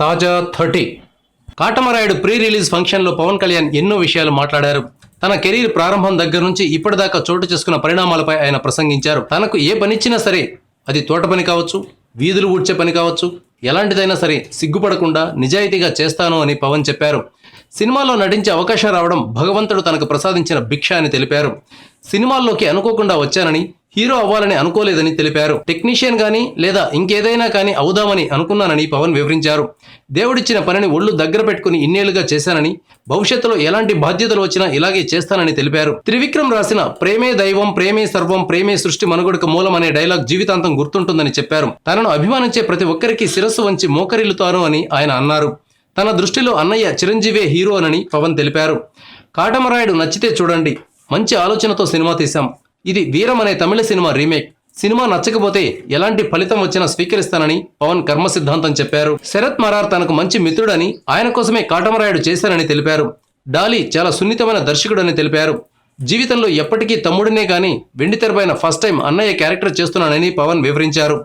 తాజా 30 Katamarayudu pre release ఫంక్షన్లో పవన్ కళ్యాణ్ ఎన్నో విషయాలు మాట్లాడారు. తన కెరీర్ ప్రారంభం దగ్గర నుంచి ఇప్పటిదాకా చోటు చేసుకున్న పరిణామాలపై ఆయన ప్రసంగించారు. తనకు ఏ పనిచ్చినా సరే, అది తోట పని కావచ్చు, వీధులు ఊడ్చే పని కావచ్చు, ఎలాంటిదైనా సరే సిగ్గుపడకుండా నిజాయితీగా చేస్తాను అని పవన్ చెప్పారు. సినిమాలో నటించే అవకాశం రావడం భగవంతుడు తనకు ప్రసాదించిన భిక్ష అని తెలిపారు. సినిమాల్లోకి అనుకోకుండా వచ్చానని, హీరో అవ్వాలని అనుకోలేదని తెలిపారు. టెక్నీషియన్ గానీ లేదా ఇంకేదైనా కానీ అవుదామని అనుకున్నానని పవన్ వివరించారు. దేవుడిచ్చిన పనిని ఒళ్ళు దగ్గర పెట్టుకుని ఇన్నేళ్లుగా చేశానని, భవిష్యత్తులో ఎలాంటి బాధ్యతలు వచ్చినా ఇలాగే చేస్తానని తెలిపారు. త్రివిక్రమ్ రాసిన ప్రేమే దైవం ప్రేమే సర్వం ప్రేమే సృష్టి మనుగడకు మూలం అనే డైలాగ్ జీవితాంతం గుర్తుంటుందని చెప్పారు. తనను అభిమానించే ప్రతి ఒక్కరికి శిరస్సు వంచి మోకరిల్లుతాను అని ఆయన అన్నారు. తన దృష్టిలో అన్నయ్య చిరంజీవే హీరో అని పవన్ తెలిపారు. కాటమరాయుడు నచ్చితే చూడండి, మంచి ఆలోచనతో సినిమా తీశాం. ఇది వీరం అనే తమిళ సినిమా రీమేక్. సినిమా నచ్చకపోతే ఎలాంటి ఫలితం వచ్చినా స్వీకరిస్తానని పవన్ కర్మ సిద్ధాంతం చెప్పారు. శరత్ మరార్ తనకు మంచి మిత్రుడని, ఆయన కోసమే కాటమరాయుడు చేశారని తెలిపారు. డాలీ చాలా సున్నితమైన దర్శకుడని తెలిపారు. జీవితంలో ఎప్పటికీ తమ్ముడినే కానీ వెండితెరపైన ఫస్ట్ టైం అన్నయ్య క్యారెక్టర్ చేస్తున్నానని పవన్ వివరించారు.